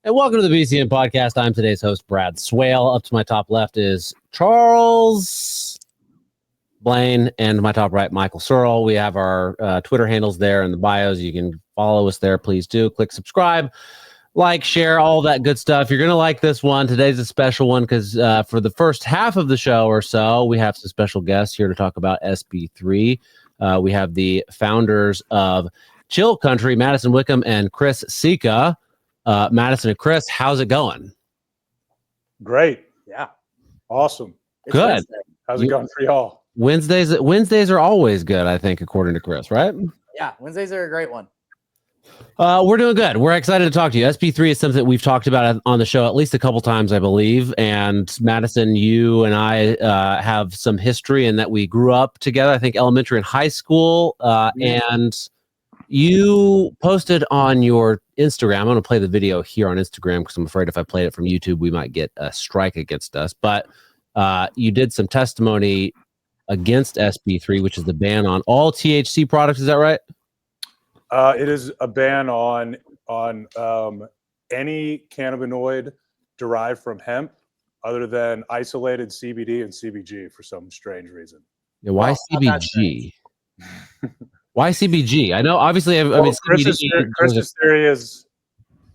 And welcome to the BCM podcast. I'm today's host, Brad Swail. Up to my top left is Charles Blain, and my top right, Michael Searle. We have our Twitter handles there in the bios. You can follow us there. Please do. Click subscribe, like, share, all that good stuff. You're going to like this one. Today's a special one because for the first half of the show or so, we have some special guests here to talk about SB3. We have the founders of Chill Country, Madison, Wickham, and Chris Sica. Madison and Chris, how's it going? Great. Yeah. Awesome. It's good. Wednesday. How's it going for y'all? Wednesdays are always good, I think, according to Chris, right? Yeah, Wednesdays are a great one. We're doing good. We're excited to talk to you. SB3 is something that we've talked about on the show at least a couple times, I believe. And Madison, you and I have some history in that we grew up together, I think elementary and high school. And you posted on your Instagram. I'm going to play the video here on Instagram because I'm afraid if I played it from YouTube, we might get a strike against us. But you did some testimony against SB3, which is the ban on all THC products. Is that right? It is a ban on any cannabinoid derived from hemp other than isolated CBD and CBG for some strange reason. Yeah, why CBG? Why CBG? I know, obviously, Chris's theory is...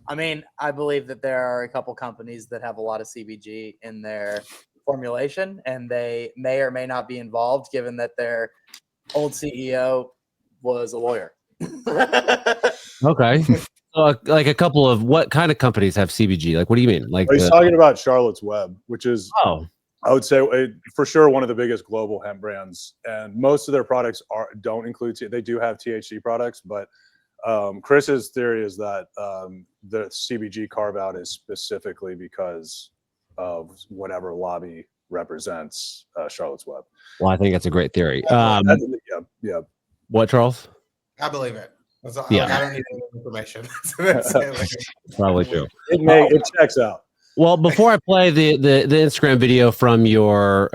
I mean, I believe that there are a couple companies that have a lot of CBG in their formulation, and they may or may not be involved, given that their old CEO was a lawyer. Okay. Like a couple of what kind of companies have CBG? Like, what do you mean? Like, he's talking about Charlotte's Web, which is, I would say, for sure one of the biggest global hemp brands, and most of their products don't include. They do have THC products, but Chris's theory is that the CBG carve out is specifically because of whatever lobby represents Charlotte's Web. Well, I think that's a great theory. Yeah. What, Charles? I believe it. Yeah. I don't need any information. Probably true. It checks out. Well, before I play the Instagram video from your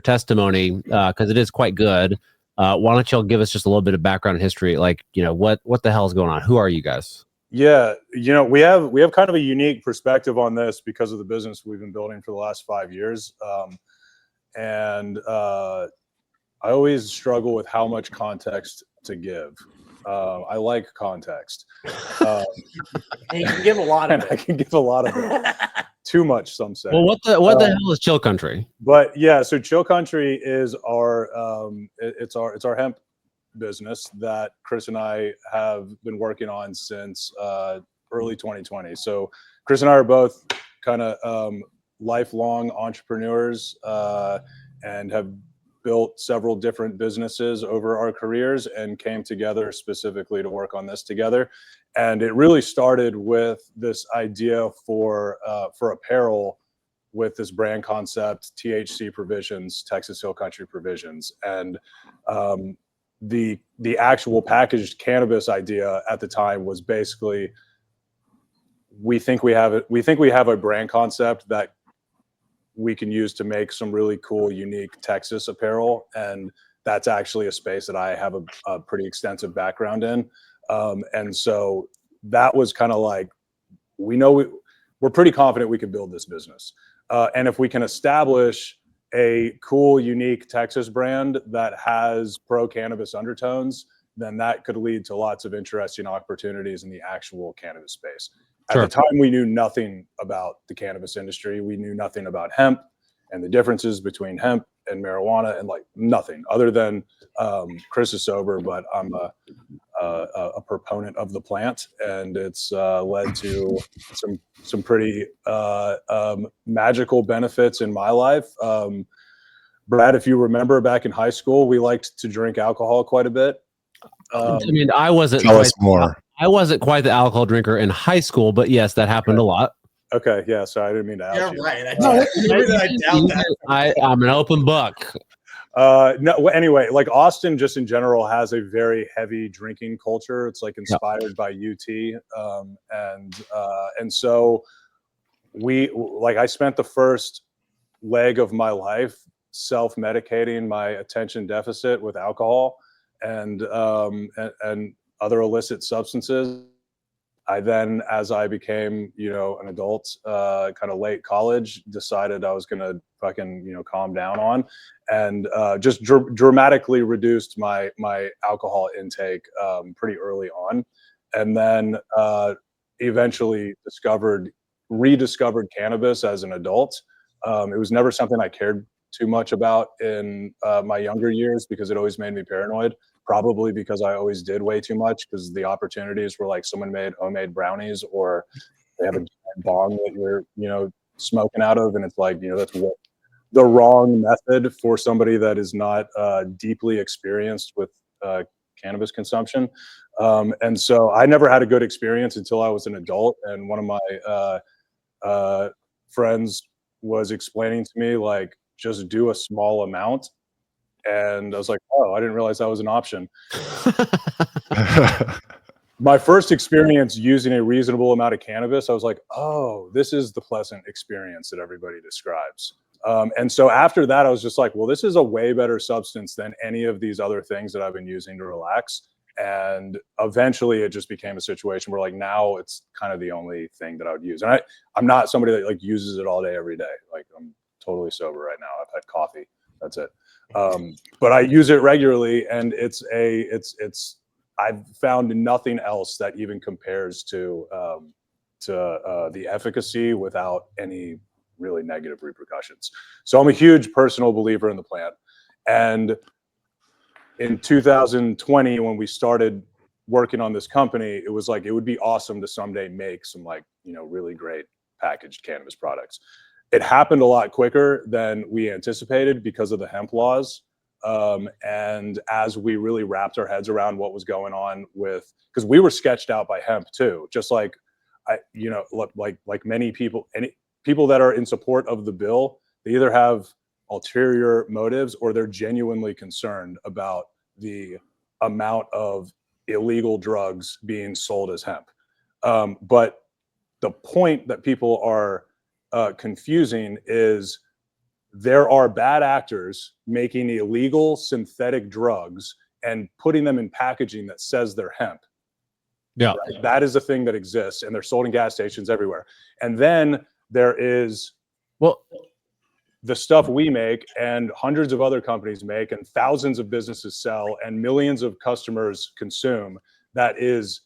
testimony, because it is quite good, why don't y'all give us just a little bit of background and history? Like, what the hell is going on? Who are you guys? Yeah, we have kind of a unique perspective on this because of the business we've been building for the last 5 years, and I always struggle with how much context to give. I like context. You can give a lot of it. I can give a lot of it. Too much, some say. Well, what the hell is Chill Country? But yeah, so Chill Country is our it's our hemp business that Chris and I have been working on since early 2020. So Chris and I are both kind of lifelong entrepreneurs and have built several different businesses over our careers and came together specifically to work on this together. And it really started with this idea for apparel with this brand concept, THC provisions, Texas Hill Country provisions. And the actual packaged cannabis idea at the time was basically, we think we have a brand concept that we can use to make some really cool, unique Texas apparel. And that's actually a space that I have a pretty extensive background in. And so that was kind of like, we're pretty confident we can build this business. And if we can establish a cool, unique Texas brand that has pro-cannabis undertones, then that could lead to lots of interesting opportunities in the actual cannabis space. At the time, we knew nothing about the cannabis industry. We knew nothing about hemp and the differences between hemp and marijuana, and like nothing other than Chris is sober, but I'm a proponent of the plant, and it's led to some pretty magical benefits in my life. Brad, if you remember back in high school, we liked to drink alcohol quite a bit. I mean, I wasn't. Tell us more. I wasn't quite the alcohol drinker in high school, but yes, that happened a lot. Okay, yeah. So I didn't mean to out Yeah, you. right. I doubt that. I'm an open book. No. Anyway, like Austin, just in general, has a very heavy drinking culture. It's like inspired by UT, and so I spent the first leg of my life self-medicating my attention deficit with alcohol and other illicit substances. I then, as I became, an adult, kind of late college, decided I was going to fucking, calm down on, and just dramatically reduced my alcohol intake pretty early on, and then eventually rediscovered cannabis as an adult. It was never something I cared too much about in my younger years because it always made me paranoid. Probably because I always did way too much, because the opportunities were like someone made homemade brownies, or they have a giant bong that you're, smoking out of. And it's like, that's the wrong method for somebody that is not deeply experienced with cannabis consumption. And so I never had a good experience until I was an adult. And one of my friends was explaining to me, like, just do a small amount. And I was like, oh, I didn't realize that was an option. My first experience using a reasonable amount of cannabis, I was like, oh, this is the pleasant experience that everybody describes. And so after that, I was just like, well, this is a way better substance than any of these other things that I've been using to relax. And eventually it just became a situation where, like, now it's kind of the only thing that I would use. And I'm not somebody that like uses it all day, every day. Like, I'm totally sober right now. I've had coffee. That's it. But I use it regularly, and I've found nothing else that even compares to the efficacy without any really negative repercussions. So I'm a huge personal believer in the plant. And in 2020, when we started working on this company, it was like, it would be awesome to someday make some, like, really great packaged cannabis products. It happened a lot quicker than we anticipated because of the hemp laws. And as we really wrapped our heads around what was going on because we were sketched out by hemp too, just like like many people, people that are in support of the bill, they either have ulterior motives or they're genuinely concerned about the amount of illegal drugs being sold as hemp. But the point that people are confusing is there are bad actors making illegal synthetic drugs and putting them in packaging that says they're hemp. Yeah. Right? That is a thing that exists, and they're sold in gas stations everywhere. And then there is the stuff we make and hundreds of other companies make and thousands of businesses sell and millions of customers consume, that is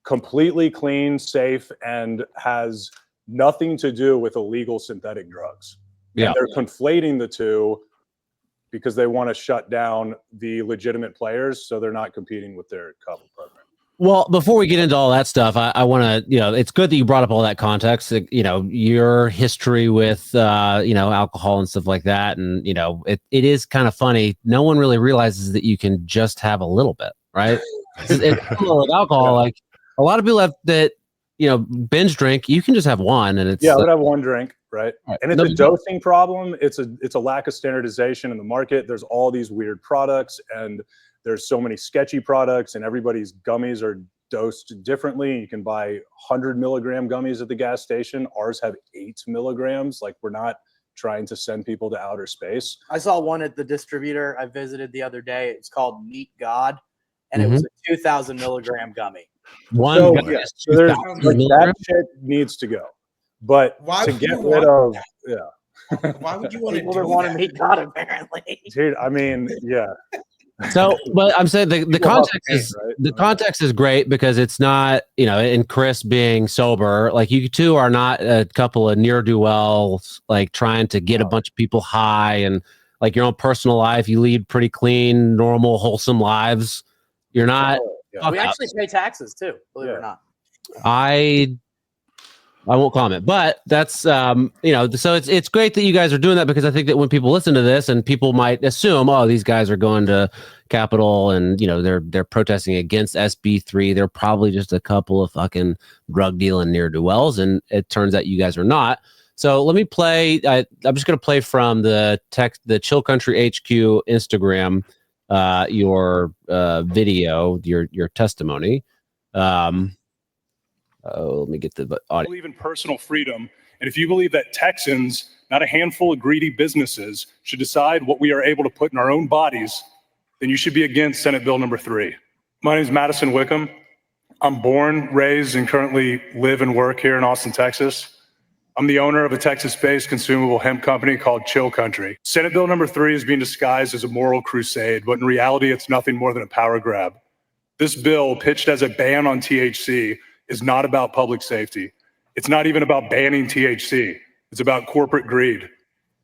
completely clean, safe, and has nothing to do with illegal synthetic drugs. Yeah. And they're conflating the two because they want to shut down the legitimate players, so they're not competing with their couple program. Well, before we get into all that stuff, I want to, it's good that you brought up all that context, your history with, alcohol and stuff like that. And, it is kind of funny. No one really realizes that you can just have a little bit, right? It's similar with alcohol. Yeah. Like, a lot of people have that, binge drink. You can just have one, and it's I would have one drink, right? And it's a dosing problem. It's a lack of standardization in the market. There's all these weird products, and there's so many sketchy products, and everybody's gummies are dosed differently. You can buy 100 milligram gummies at the gas station. Ours have 8 milligrams. Like, we're not trying to send people to outer space. I saw one at the distributor I visited the other day. It's called Meet God, and it was a 2,000 milligram gummy. So that shit needs to go. But why to get rid of why would you want people to want to meet God, apparently? Dude, I mean, yeah. So, but I'm saying the context is right? The context is great because it's not, and Chris being sober, like, you two are not a couple of ne'er-do-wells, like, trying to get a bunch of people high, and like your own personal life, you lead pretty clean, normal, whole,some lives. You're not. We actually pay taxes too, believe it or not. I won't comment, but that's so it's great that you guys are doing that, because I think that when people listen to this, and people might assume, oh, these guys are going to Capitol and they're protesting against SB3, they're probably just a couple of fucking drug dealing ne'er-do-wells, and it turns out you guys are not. So let me play. I'm just going to play from the Chill Country HQ Instagram, your video, your testimony. Let me get the audio. I believe in personal freedom, and if you believe that Texans, not a handful of greedy businesses, should decide what we are able to put in our own bodies, then you should be against Senate Bill number 3. My name is Madison Wickham. I'm born, raised, and currently live and work here in Austin, Texas. I'm the owner of a Texas-based consumable hemp company called Chill Country. Senate Bill number 3 is being disguised as a moral crusade, but in reality, it's nothing more than a power grab. This bill, pitched as a ban on THC, is not about public safety. It's not even about banning THC. It's about corporate greed.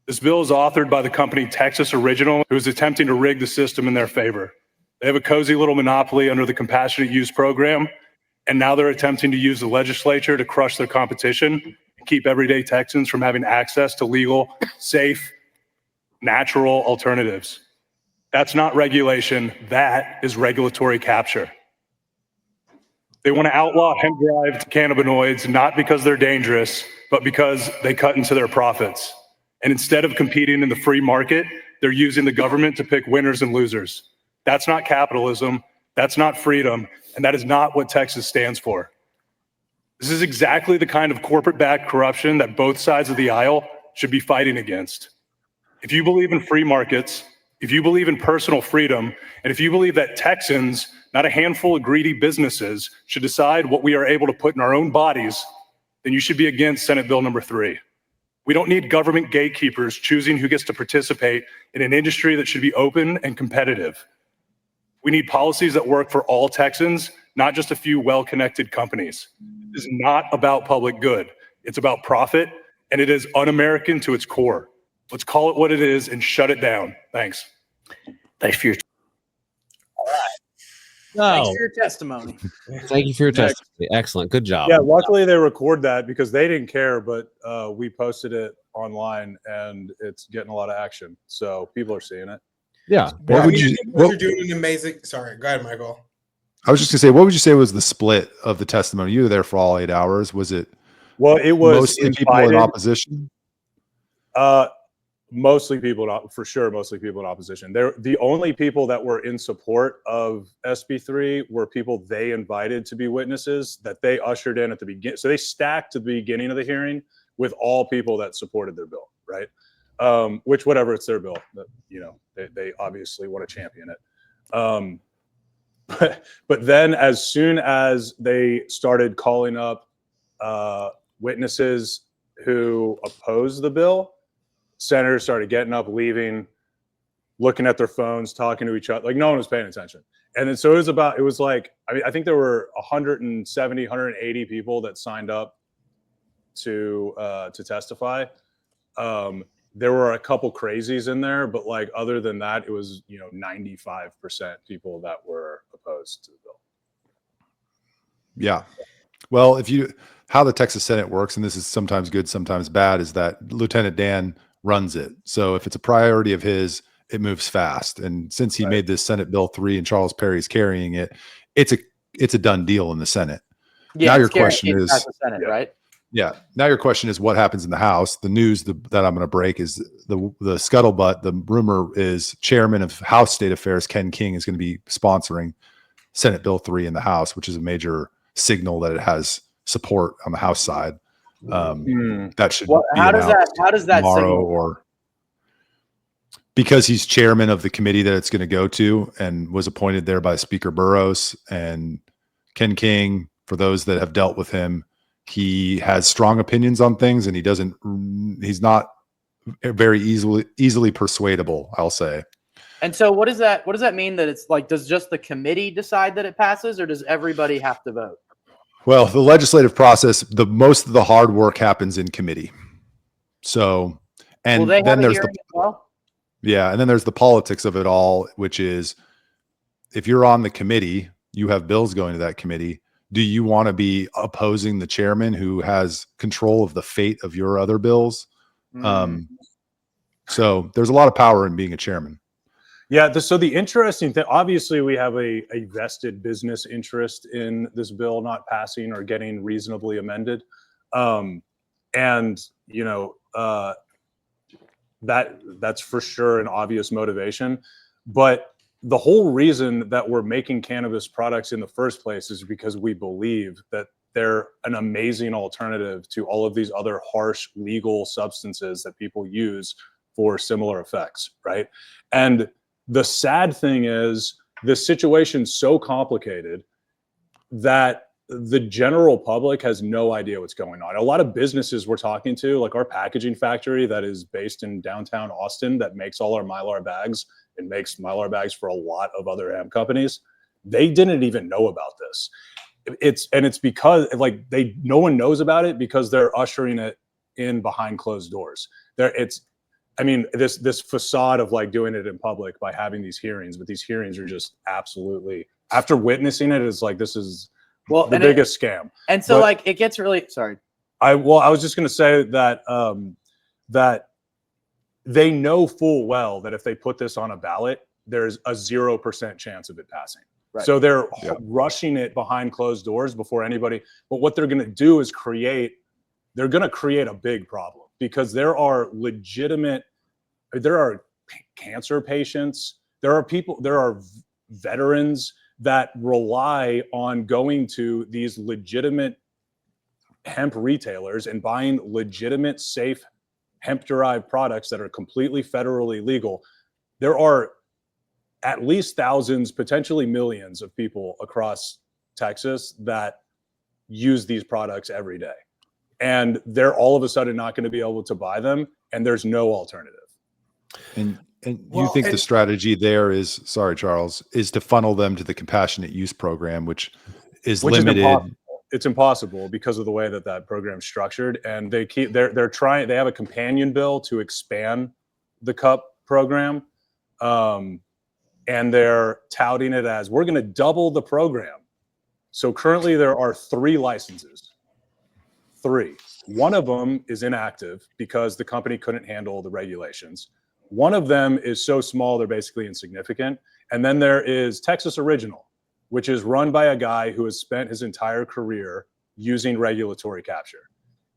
This bill is authored by the company Texas Original, who is attempting to rig the system in their favor. They have a cozy little monopoly under the compassionate use program, and now they're attempting to use the legislature to crush their competition and keep everyday Texans from having access to legal, safe, natural alternatives. That's not regulation. That is regulatory capture. They want to outlaw hemp-derived cannabinoids, not because they're dangerous, but because they cut into their profits. And instead of competing in the free market, they're using the government to pick winners and losers. That's not capitalism. That's not freedom. And that is not what Texas stands for. This is exactly the kind of corporate-backed corruption that both sides of the aisle should be fighting against. If you believe in free markets, if you believe in personal freedom, and if you believe that Texans, not a handful of greedy businesses, should decide what we are able to put in our own bodies, then you should be against Senate Bill number 3. We don't need government gatekeepers choosing who gets to participate in an industry that should be open and competitive. We need policies that work for all Texans, not just a few well-connected companies. This is not about public good. It's about profit, and it is un-American to its core. Let's call it what it is and shut it down. Thanks. Thanks for your Thanks No, for your testimony. thank you for your testimony. Excellent. Good job. Yeah, luckily they record that because they didn't care, but we posted it online and it's getting a lot of action. So people are seeing it. Yeah. What would you are doing an amazing. Sorry, go ahead, Michael. I was just gonna say, what would you say was the split of the testimony? You were there for all 8 hours. Was it Well, it was mostly people in opposition? Mostly people, for sure, mostly people in opposition. They're the only people that were in support of SB3 were people they invited to be witnesses that they ushered in at the beginning. So they stacked at the beginning of the hearing with all people that supported their bill, right? Which, whatever, it's their bill. You know, they obviously want to champion it. But then as soon as they started calling up witnesses who opposed the bill, senators started getting up, leaving, looking at their phones, talking to each other. Like no one was paying attention. And then so it was like, I think there were 170, 180 people that signed up to testify. There were a couple crazies in there, but like other than that, it was, 95% people that were opposed to the bill. Yeah. Well, how the Texas Senate works, and this is sometimes good, sometimes bad, is that Lieutenant Dan runs it. So if it's a priority of his, it moves fast. And since he made this Senate Bill 3 and Charles Perry's carrying it, it's a done deal in the Senate. Yeah, now your question is, the Senate, right? Yeah. Now your question is what happens in the House. The news that I'm going to break is the scuttlebutt. The rumor is Chairman of House State Affairs Ken King is going to be sponsoring Senate Bill 3 in the House, which is a major signal that it has support on the House side. That should be how does that tomorrow signal? or because he's chairman of the committee that it's going to go to and was appointed there by Speaker Burrows. And Ken King, for those that have dealt with him, he has strong opinions on things and he's not very easily persuadable, I'll say. And so what does that mean? That it's like, does just the committee decide that it passes, or does everybody have to vote? Well, the legislative process, most of the hard work happens in committee. So, and then there's and then there's the politics of it all, which is if you're on the committee, you have bills going to that committee. Do you want to be opposing the chairman who has control of the fate of your other bills? So there's a lot of power in being a chairman. Yeah. So the interesting thing, obviously, we have a vested business interest in this bill not passing or getting reasonably amended, that's for sure an obvious motivation. But the whole reason that we're making cannabis products in the first place is because we believe that they're an amazing alternative to all of these other harsh legal substances that people use for similar effects, right? And the sad thing is the situation's so complicated that the general public has no idea what's going on. A lot of businesses we're talking to, like our packaging factory that is based in downtown Austin that makes all our Mylar bags and makes Mylar bags for a lot of other hemp companies, they didn't even know about this. It's because like no one knows about it because they're ushering it in behind closed doors. This facade of like doing it in public by having these hearings, but these hearings are just absolutely, after witnessing it, is like, this is the biggest scam. And so like it gets really, sorry. I was just going to say that that they know full well that if they put this on a ballot, there's a 0% chance of it passing. Right. So they're rushing it behind closed doors before anybody. But what they're going to do is they're going to create a big problem because there are cancer patients, there are veterans that rely on going to these legitimate hemp retailers and buying legitimate, safe hemp-derived products that are completely federally legal. There are at least thousands, potentially millions of people across Texas that use these products every day. And they're all of a sudden not going to be able to buy them, and there's no alternative. And you think the strategy there is, sorry, Charles, is to funnel them to the compassionate use program, which is limited. It's impossible because of the way that program's structured, and they're trying. They have a companion bill to expand the cup program, and they're touting it as we're going to double the program. So currently there are 3 licenses. 3. One of them is inactive because the company couldn't handle the regulations. One of them is so small they're basically insignificant. And then there is Texas Original, which is run by a guy who has spent his entire career using regulatory capture.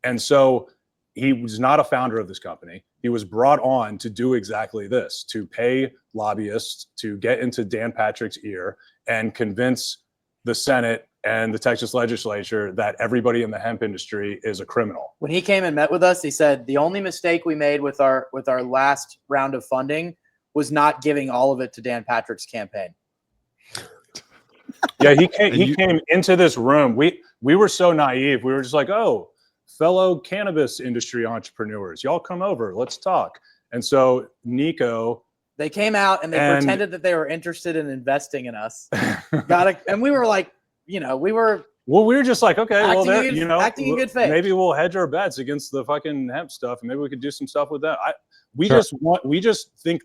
And so he was not a founder of this company. He was brought on to do exactly this, to pay lobbyists to get into Dan Patrick's ear and convince the Senate and the Texas legislature that everybody in the hemp industry is a criminal. When he came and met with us, he said the only mistake we made with our last round of funding was not giving all of it to Dan Patrick's campaign. Yeah, he came into this room. We were so naive. We were just like, oh, fellow cannabis industry entrepreneurs, y'all come over, let's talk. And so Nico, they came out and they pretended that they were interested in investing in us. And we were like, we were just like, okay, acting in good faith. Maybe we'll hedge our bets against the fucking hemp stuff, and maybe we could do some stuff with that. We just think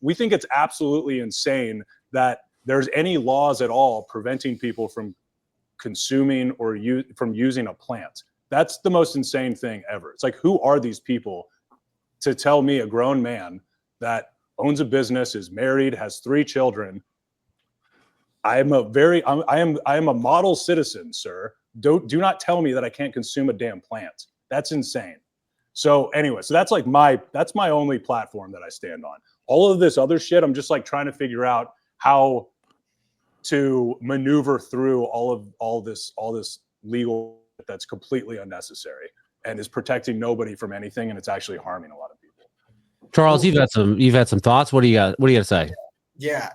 we think it's absolutely insane that there's any laws at all preventing people from consuming or from using a plant. That's the most insane thing ever. It's like, who are these people to tell me, a grown man that owns a business, is married, has 3 children? I am a model citizen, sir. Do not tell me that I can't consume a damn plant. That's insane. So anyway, that's my only platform that I stand on. All of this other shit, I'm just like trying to figure out how to maneuver through all this legal that's completely unnecessary and is protecting nobody from anything, and it's actually harming a lot of people. Charles, you've had some thoughts. What do you got to say? Yeah,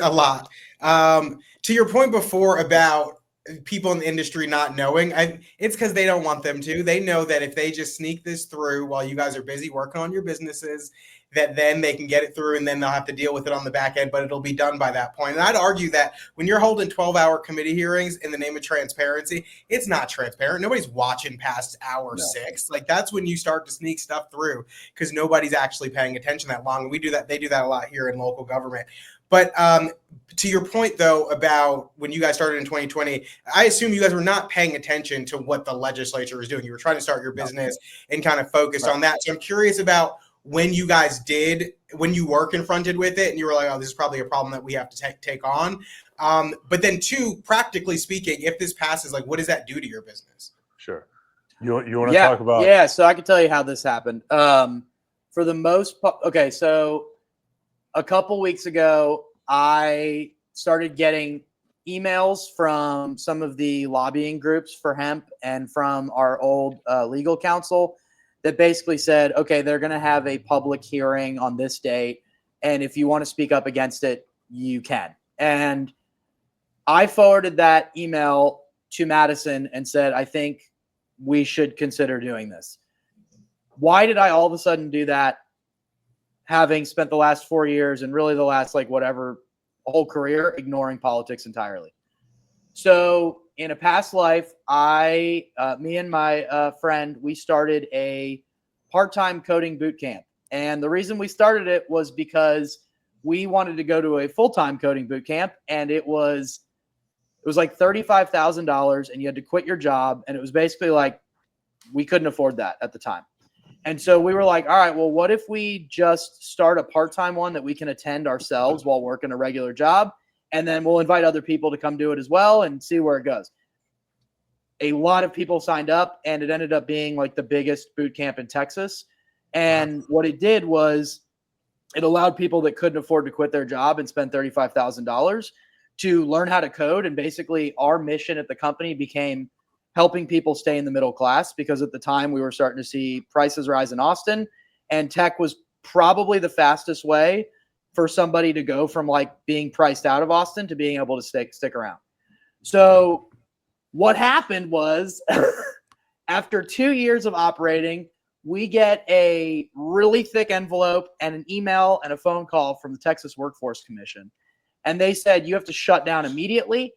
a lot. To your point before about people in the industry not knowing, it's because they don't want them to. They know that if they just sneak this through while you guys are busy working on your businesses, that then they can get it through and then they'll have to deal with it on the back end, but it'll be done by that point. And I'd argue that when you're holding 12-hour committee hearings in the name of transparency, it's not transparent. Nobody's watching past hour 6. Like, that's when you start to sneak stuff through because nobody's actually paying attention that long. And we do that. They do that a lot here in local government. But to your point, though, about when you guys started in 2020, I assume you guys were not paying attention to what the legislature was doing. You were trying to start your business and kind of focus on that. So I'm curious about when you guys when you were confronted with it and you were like, oh, this is probably a problem that we have to take on. But then 2, practically speaking, if this passes, like, what does that do to your business? Sure. You want to talk about? Yeah. So I can tell you how this happened. For the most part, okay. So a couple weeks ago, I started getting emails from some of the lobbying groups for hemp and from our old legal counsel that basically said, okay, they're going to have a public hearing on this date, and if you want to speak up against it, you can. And I forwarded that email to Madison and said, I think we should consider doing this. Why did I all of a sudden do that? Having spent the last 4 years and really the last whole career ignoring politics entirely. So in a past life, me and my friend, we started a part-time coding boot camp. And the reason we started it was because we wanted to go to a full-time coding boot camp, and it was like $35,000, and you had to quit your job. And it was basically like, we couldn't afford that at the time. And so we were like, all right, well, what if we just start a part-time one that we can attend ourselves while working a regular job? And then we'll invite other people to come do it as well and see where it goes. A lot of people signed up, and it ended up being like the biggest boot camp in Texas. And what it did was it allowed people that couldn't afford to quit their job and spend $35,000 to learn how to code. And basically our mission at the company became helping people stay in the middle class, because at the time we were starting to see prices rise in Austin, and tech was probably the fastest way for somebody to go from like being priced out of Austin to being able to stick around. So what happened was after 2 years of operating, we get a really thick envelope and an email and a phone call from the Texas Workforce Commission. And they said, you have to shut down immediately.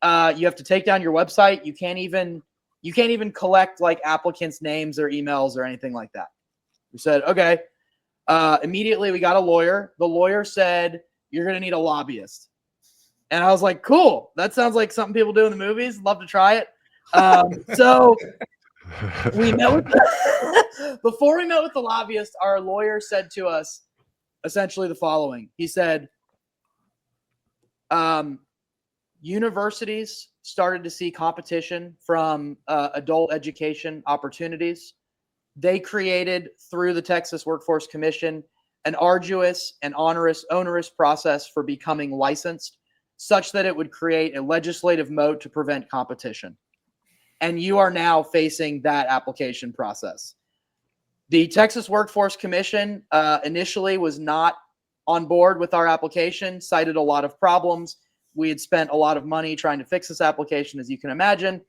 You have to take down your website. You can't even collect like applicants' names or emails or anything like that. We said, okay. Immediately we got a lawyer. The lawyer said, you're going to need a lobbyist. And I was like, cool. That sounds like something people do in the movies. Love to try it. So we met with before we met with the lobbyist, our lawyer said to us essentially the following. He said, universities started to see competition from adult education opportunities. They created, through the Texas Workforce Commission, an arduous and onerous process for becoming licensed, such that it would create a legislative moat to prevent competition. And you are now facing that application process. The Texas Workforce Commission initially was not on board with our application, cited a lot of problems. We had spent a lot of money trying to fix this application, as you can imagine.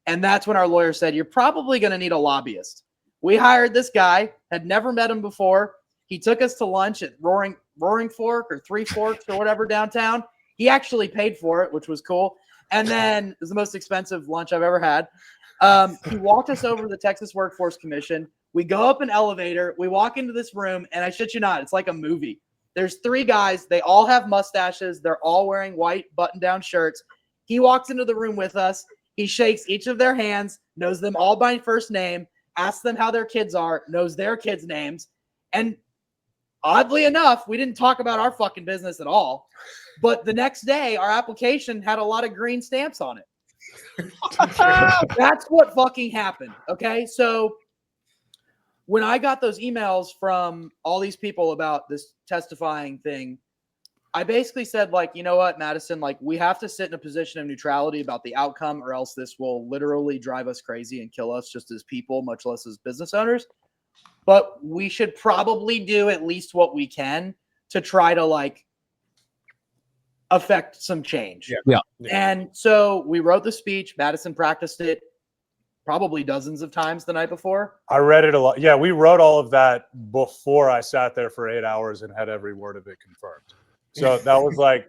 And that's when our lawyer said, you're probably going to need a lobbyist. We hired this guy, had never met him before. He took us to lunch at Roaring Fork or Three Forks or whatever downtown. He actually paid for it, which was cool. And then it was the most expensive lunch I've ever had. He walked us over to the Texas Workforce Commission. We go up an elevator. We walk into this room, and I shit you not, it's like a movie. There's 3 guys. They all have mustaches. They're all wearing white button-down shirts. He walks into the room with us. He shakes each of their hands, knows them all by first name, asks them how their kids are, knows their kids' names. And oddly enough, we didn't talk about our fucking business at all. But the next day, our application had a lot of green stamps on it. That's what fucking happened. Okay. So when I got those emails from all these people about this testifying thing, I basically said, like, you know what, Madison, like, we have to sit in a position of neutrality about the outcome, or else this will literally drive us crazy and kill us just as people, much less as business owners. But we should probably do at least what we can to try to, like, affect some change. Yeah. And so we wrote the speech. Madison practiced it probably dozens of times the night before. I read it a lot. Yeah, we wrote all of that before I sat there for 8 hours and had every word of it confirmed. So that was like,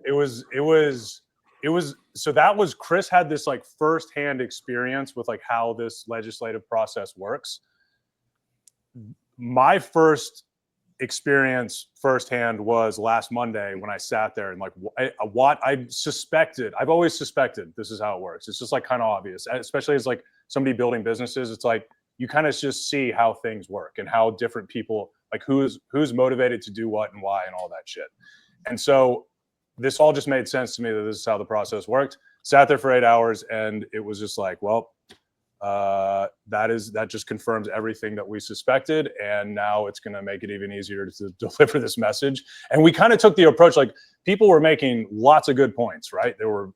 so that was, Chris had this like firsthand experience with like how this legislative process works. My first experience firsthand was last Monday when I sat there and like what I suspected. I've always suspected this is how it works. It's just like kind of obvious, especially as like somebody building businesses. It's like you kind of just see how things work and how different people, like who's motivated to do what and why and all that shit. And so this all just made sense to me that this is how the process worked. Sat there for 8 hours and it was just like, well, that just confirms everything that we suspected, and now it's going to make it even easier to deliver this message. And we kind of took the approach, like, people were making lots of good points, right? There were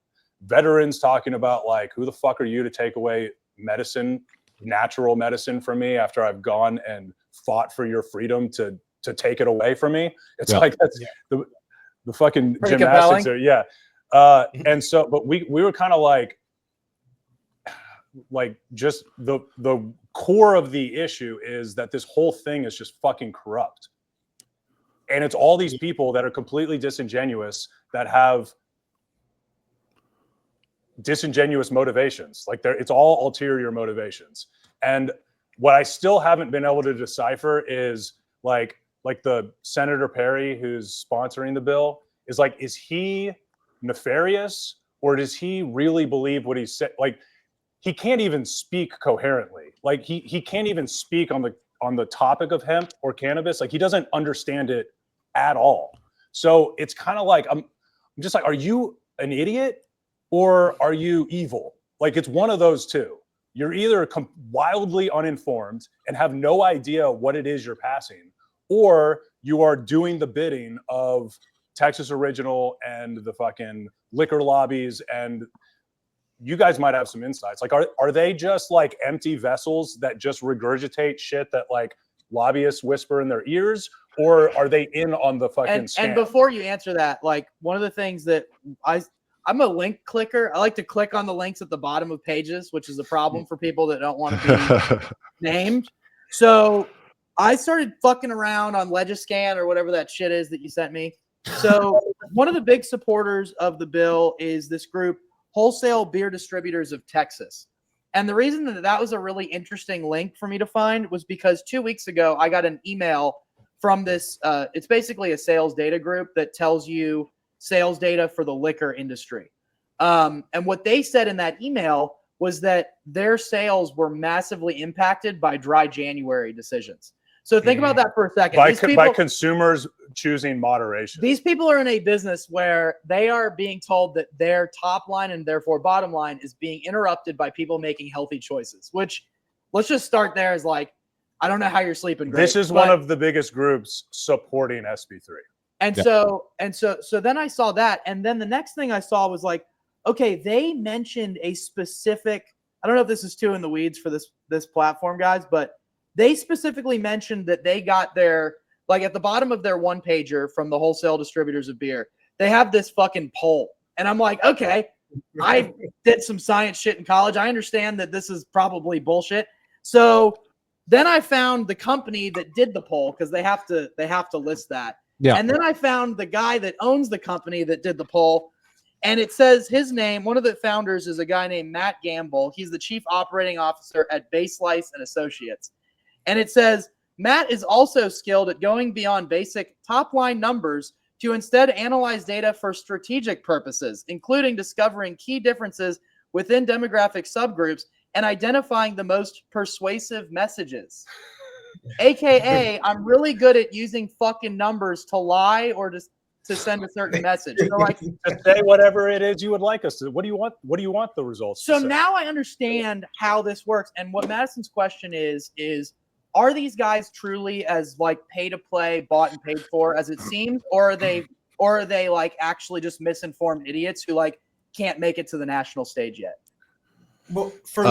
veterans talking about like, who the fuck are you to take away medicine, natural medicine from me after I've gone and fought for your freedom to take it away from me? It's like, that's the fucking pretty gymnastics compelling. are, yeah. And so, but we were kind of like just the core of the issue is that this whole thing is just fucking corrupt. And it's all these people that are completely disingenuous, that have disingenuous motivations. Like it's all ulterior motivations. And what I still haven't been able to decipher is like the Senator Perry who's sponsoring the bill is he nefarious, or does he really believe what he said? Like, he can't even speak coherently. Like he can't even speak on the topic of hemp or cannabis. Like, he doesn't understand it at all. So it's kind of like, I'm just like, are you an idiot or are you evil? Like, it's one of those two. You're either wildly uninformed and have no idea what it is you're passing, or you are doing the bidding of Texas Original and the fucking liquor lobbies. And you guys might have some insights. Like, are they just like empty vessels that just regurgitate shit that like lobbyists whisper in their ears, or are they in on the fucking scam? And before you answer that, like, one of the things that I'm a link clicker. I like to click on the links at the bottom of pages, which is a problem for people that don't want to be named. So I started fucking around on Legiscan or whatever that shit is that you sent me. So one of the big supporters of the bill is this group, Wholesale Beer Distributors of Texas. And the reason that was a really interesting link for me to find was because 2 weeks ago, I got an email from this. It's basically a sales data group that tells you sales data for the liquor industry. And what they said in that email was that their sales were massively impacted by dry January decisions. So think about that for a second. By consumers choosing moderation. These people are in a business where they are being told that their top line and therefore bottom line is being interrupted by people making healthy choices, which, let's just start there, as like, I don't know how you're sleeping great. This is one of the biggest groups supporting SB3. And so then I saw that. And then the next thing I saw was like, okay, they mentioned a specific, I don't know if this is too in the weeds for this platform, guys, but they specifically mentioned that they got their, like, at the bottom of their one pager from the Wholesale Distributors of Beer, they have this fucking poll. And I'm like, okay, I did some science shit in college. I understand that this is probably bullshit. So then I found the company that did the poll, because they have to list that. Yeah. And then I found the guy that owns the company that did the poll. And it says his name, one of the founders is a guy named Matt Gamble. He's the chief operating officer at Baselice and Associates. And it says, Matt is also skilled at going beyond basic top-line numbers to instead analyze data for strategic purposes, including discovering key differences within demographic subgroups and identifying the most persuasive messages. AKA, I'm really good at using fucking numbers to lie or to send a certain message. So, like, to say whatever it is you would like us to. What do you want? What do you want the results? So now I understand how this works. And what Madison's question is are these guys truly as like pay to play, bought and paid for as it seems, or are they like actually just misinformed idiots who like can't make it to the national stage yet? Well, for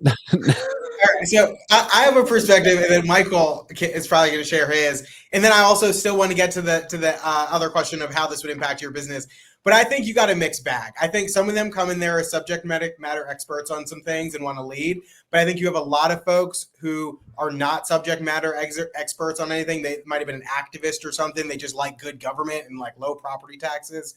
me, so I have a perspective, and then Michael is probably going to share his, and then I also still want to get to the other question of how this would impact your business. But I think you got a mixed bag. I think some of them come in there as subject matter experts on some things and want to lead. But I think you have a lot of folks who are not subject matter experts on anything. They might have been an activist or something. They just like good government and like low property taxes.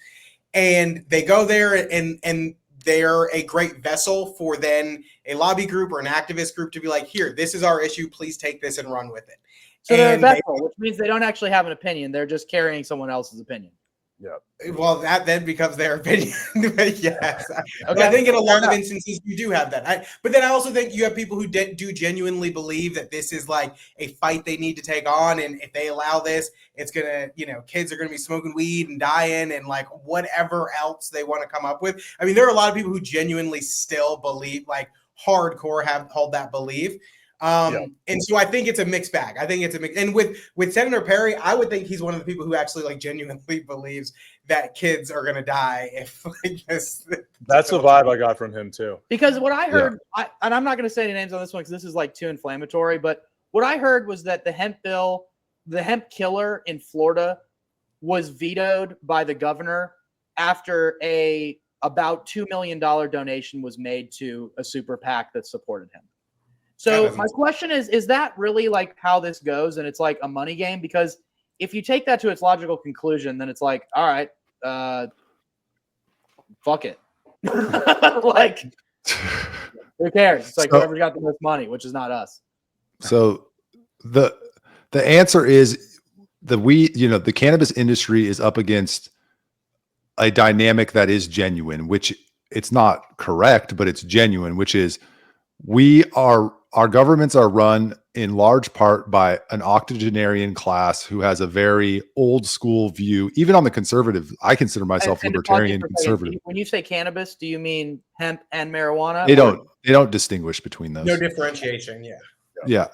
And they go there and they're a great vessel for then a lobby group or an activist group to be like, here, this is our issue. Please take this and run with it. So they're a vessel, which means they don't actually have an opinion. They're just carrying someone else's opinion. Yeah. Well, that then becomes their opinion. Yes. Okay. I think in a lot of instances you do have that. But then I also think you have people who do genuinely believe that this is like a fight they need to take on, and if they allow this, it's gonna, kids are gonna be smoking weed and dying and like whatever else they want to come up with. I mean, there are a lot of people who genuinely still believe, like hardcore hold that belief. And so I think it's a mixed bag. I think it's a mix. And with Senator Perry, I would think he's one of the people who actually like genuinely believes that kids are going to die if like this. That's the vibe I got from him too. Because what I heard, and I'm not going to say any names on this one because this is like too inflammatory, but what I heard was that the hemp bill, the hemp killer in Florida was vetoed by the governor after about $2 million donation was made to a super PAC that supported him. So my question is that really like how this goes? And it's like a money game? Because if you take that to its logical conclusion, then it's like, all right, fuck it. Like, who cares? It's like whoever got the most money, which is not us. So the answer is the cannabis industry is up against a dynamic that is genuine, which it's not correct, but it's genuine, which is our governments are run in large part by an octogenarian class who has a very old school view, even on the conservative. I consider myself libertarian conservative. When you say cannabis, do you mean hemp and marijuana? They don't distinguish between those. No differentiation. Yeah.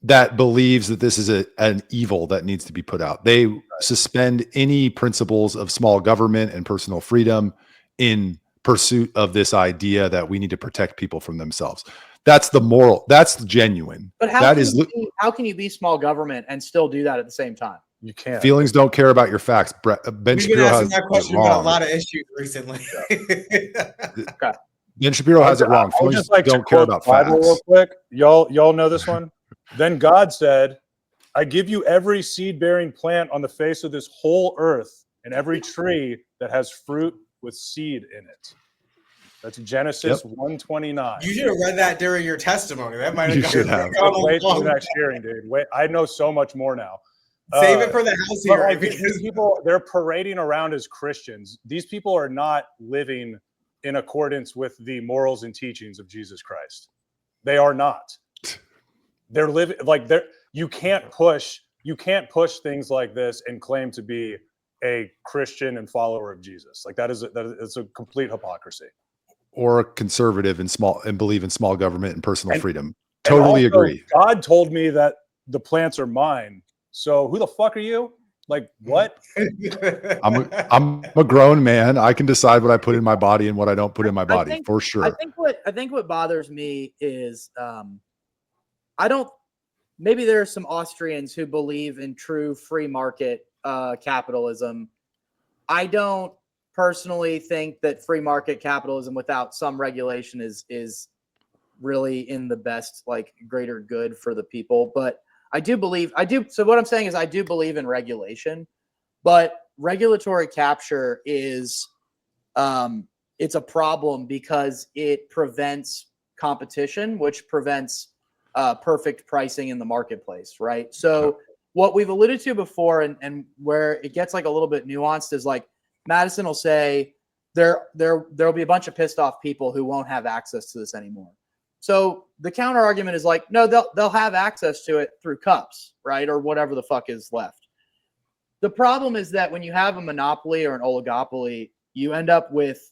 That believes that this is an evil that needs to be put out. They suspend any principles of small government and personal freedom in pursuit of this idea that we need to protect people from themselves. That's the moral. That's genuine. But how can you be small government and still do that at the same time? You can't. Feelings don't care about your facts. Ben Shapiro has that question about a lot of issues recently. Ben Shapiro has it wrong. Feelings don't care about facts. Real quick, y'all know this one. Then God said, I give you every seed-bearing plant on the face of this whole earth and every tree that has fruit with seed in it. That's Genesis 1:29. You should have read that during your testimony. That might have gone wait till the next hearing, dude. Wait, I know so much more now. Save it for the house hearing. These people, they're parading around as Christians. These people are not living in accordance with the morals and teachings of Jesus Christ. They are not. They're living like you can't push things like this and claim to be a Christian and follower of Jesus. Like that is a complete hypocrisy. Or a conservative and believe in small government and personal freedom. Totally agree. God told me that the plants are mine. So who the fuck are you? Like what? I'm a grown man. I can decide what I put in my body and what I don't put in my body for sure. I think what bothers me is maybe there are some Austrians who believe in true free market capitalism. I don't personally think that free market capitalism without some regulation is really in the best, like, greater good for the people. But so what I'm saying is I do believe in regulation, but regulatory capture is it's a problem because it prevents competition, which prevents perfect pricing in the marketplace, right? So what we've alluded to before and where it gets like a little bit nuanced is like Madison will say there'll be a bunch of pissed off people who won't have access to this anymore. So the counter argument is like, no, they'll have access to it through cups, right? Or whatever the fuck is left. The problem is that when you have a monopoly or an oligopoly, you end up with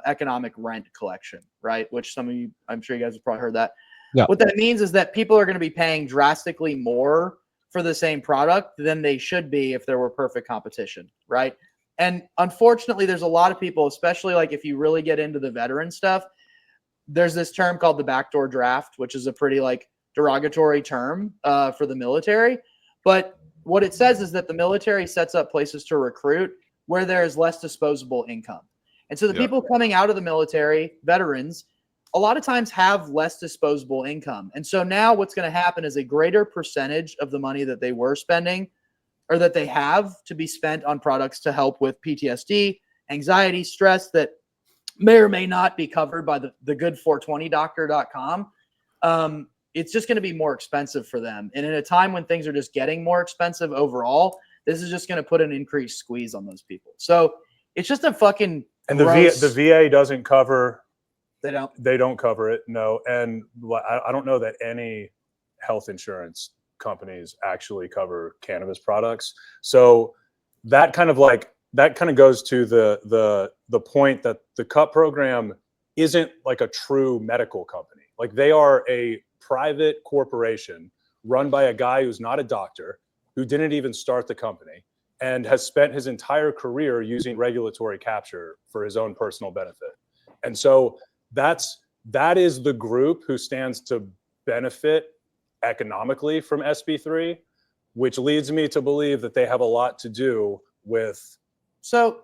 economic rent collection, right? Which some of you, I'm sure you guys have probably heard that. Yeah. What that means is that people are going to be paying drastically more for the same product than they should be if there were perfect competition, right? And unfortunately, there's a lot of people, especially like if you really get into the veteran stuff, there's this term called the backdoor draft, which is a pretty like derogatory term for the military. But what it says is that the military sets up places to recruit where there is less disposable income. And so the people coming out of the military, veterans, a lot of times have less disposable income. And so now what's going to happen is a greater percentage of the money that they were spending or that they have to be spent on products to help with PTSD, anxiety, stress that may or may not be covered by the good 420doctor.com. It's just going to be more expensive for them. And in a time when things are just getting more expensive overall, this is just going to put an increased squeeze on those people. So it's just a fucking and the VA doesn't cover. They don't cover it. No. And I don't know that any health insurance companies actually cover cannabis products. So that kind of goes to the point that the CUP program isn't like a true medical company. Like they are a private corporation run by a guy who's not a doctor, who didn't even start the company, and has spent his entire career using regulatory capture for his own personal benefit. And so that is the group who stands to benefit economically from SB3, which leads me to believe that they have a lot to do with So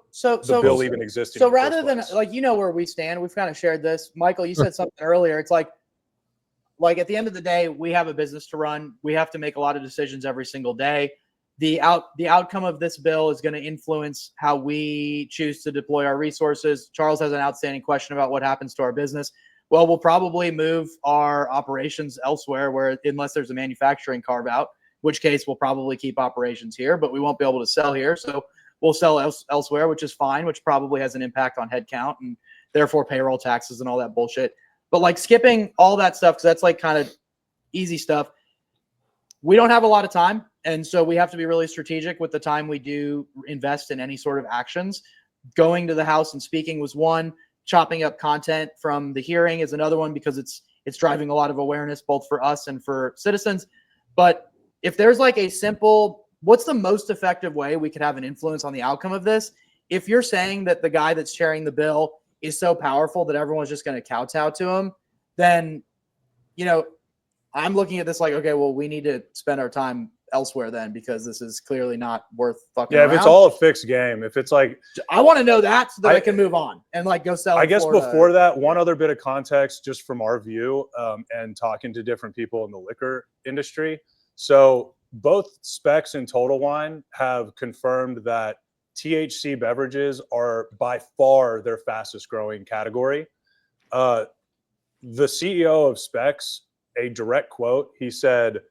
bill even existing. So rather than like, you know, where we stand, we've kind of shared this. Michael, you said something earlier. It's like at the end of the day, we have a business to run. We have to make a lot of decisions every single day. The outcome of this bill is going to influence how we choose to deploy our resources. Charles has an outstanding question about what happens to our business. Well, we'll probably move our operations elsewhere, unless there's a manufacturing carve out, which case we'll probably keep operations here, but we won't be able to sell here. So we'll sell elsewhere, which is fine, which probably has an impact on headcount and therefore payroll taxes and all that bullshit. But like skipping all that stuff, because that's like kind of easy stuff. We don't have a lot of time. And so we have to be really strategic with the time we do invest in any sort of actions. Going to the House and speaking was one. Chopping up content from the hearing is another one, because it's driving a lot of awareness both for us and for citizens. But if there's like a simple, what's the most effective way we could have an influence on the outcome of this? If you're saying that the guy that's chairing the bill is so powerful that everyone's just going to kowtow to him, then, you know, I'm looking at this like, okay, well, we need to spend our time elsewhere then, because this is clearly not worth fucking around. If it's all a fixed game, if it's like, I want to know that so that I can move on and like go sell. I guess before that, one other bit of context, just from our view, and talking to different people in the liquor industry. So both Specs and Total Wine have confirmed that THC beverages are by far their fastest growing category. The CEO of Specs, a direct quote, he said,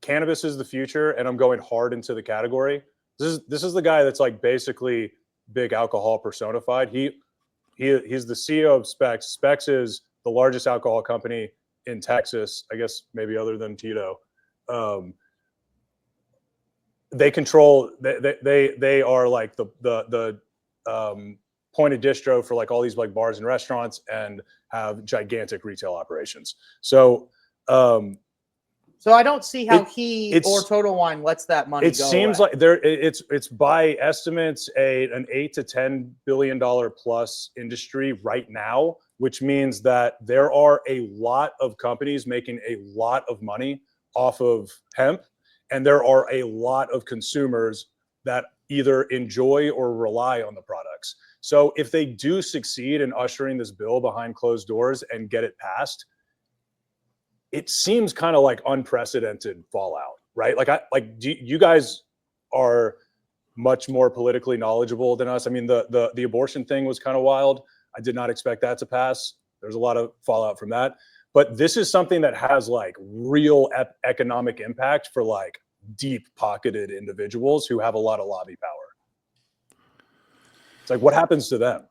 "Cannabis is the future, and I'm going hard into the category." This is the guy that's like basically big alcohol personified. He's the CEO of Specs. Specs is the largest alcohol company in Texas, I guess maybe other than Tito. They control. They are like the point of distro for like all these like bars and restaurants, and have gigantic retail operations. So I don't see how he or Total Wine lets that money go. It seems like it's by estimates an $8 to $10 billion plus industry right now, which means that there are a lot of companies making a lot of money off of hemp, and there are a lot of consumers that either enjoy or rely on the products. So if they do succeed in ushering this bill behind closed doors and get it passed, it seems kind of like unprecedented fallout, right? You guys are much more politically knowledgeable than us. I mean, the abortion thing was kind of wild. I did not expect that to pass. There's a lot of fallout from that. But this is something that has like real economic impact for like deep pocketed individuals who have a lot of lobby power. It's like, what happens to them?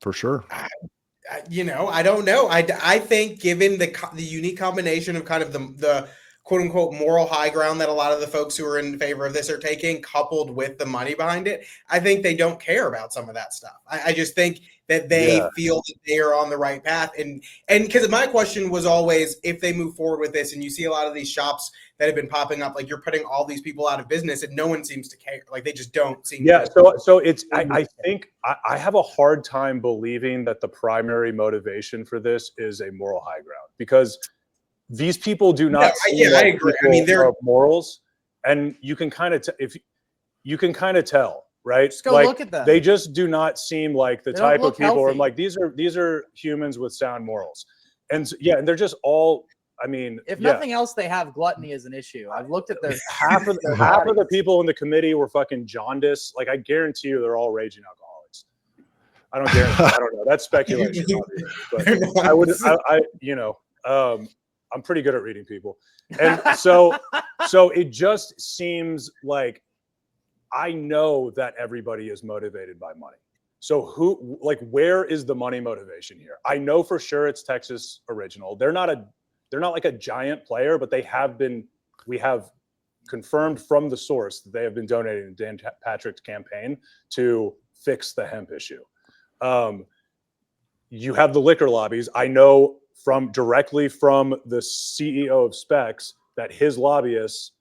For sure. I don't know. I think given the unique combination of kind of the quote unquote moral high ground that a lot of the folks who are in favor of this are taking, coupled with the money behind it, I think they don't care about some of that stuff. I just think that they feel that they are on the right path. And because my question was always, if they move forward with this and you see a lot of these shops that have been popping up, like you're putting all these people out of business and no one seems to care. Like they just don't seem to. So it's, I think I have a hard time believing that the primary motivation for this is a moral high ground, because these people do not seem like I agree. I mean, they're morals, and you can kind of tell, right? Just go look at them. They just do not seem like the type of people where I'm like, these are humans with sound morals. And and they're just all, I mean, if nothing else, they have gluttony as an issue. I've looked at their half of the people in the committee were fucking jaundiced. Like I guarantee you they're all raging alcoholics. I don't guarantee. I don't know. That's speculation, obviously. But I'm pretty good at reading people. And so it just seems like I know that everybody is motivated by money. So where is the money motivation here? I know for sure it's Texas Original. They're not like a giant player, but we have confirmed from the source that they have been donating to Dan Patrick's campaign to fix the hemp issue. You have the liquor lobbies. I know directly from the CEO of Specs that his lobbyist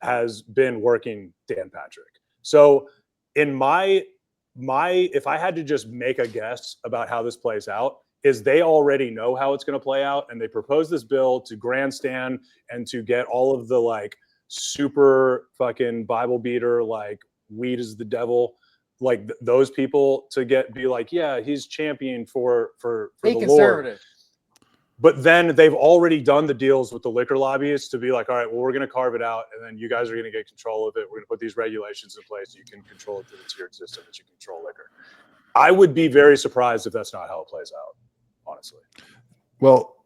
has been working Dan Patrick. So in if I had to just make a guess about how this plays out, is they already know how it's going to play out, and they propose this bill to grandstand and to get all of the like super fucking Bible beater like weed is the devil, like those people to be like, yeah, he's championing for the Lord. But then they've already done the deals with the liquor lobbyists to be like, all right, well, we're going to carve it out, and then you guys are going to get control of it. We're going to put these regulations in place so you can control it through the tiered system that you control liquor. I would be very surprised if that's not how it plays out, honestly. Well,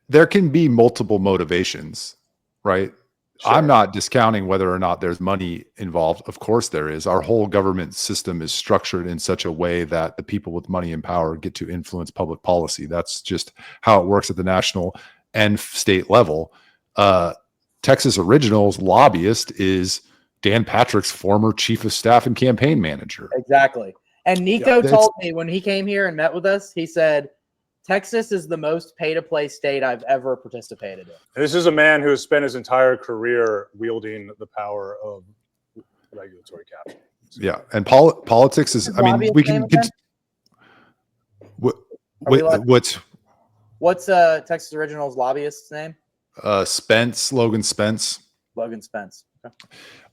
there can be multiple motivations, right? Sure. I'm not discounting whether or not there's money involved. Of course there is. Our whole government system is structured in such a way that the people with money and power get to influence public policy. That's just how it works at the national and state level. Texas Original's lobbyist is Dan Patrick's former chief of staff and campaign manager. Exactly. And Nico told me when he came here and met with us, he said, Texas is the most pay-to-play state I've ever participated in. This is a man who has spent his entire career wielding the power of regulatory capture. Yeah, and politics is. I mean, we can. What's Texas Original's lobbyist's name? Logan Spence. Logan Spence.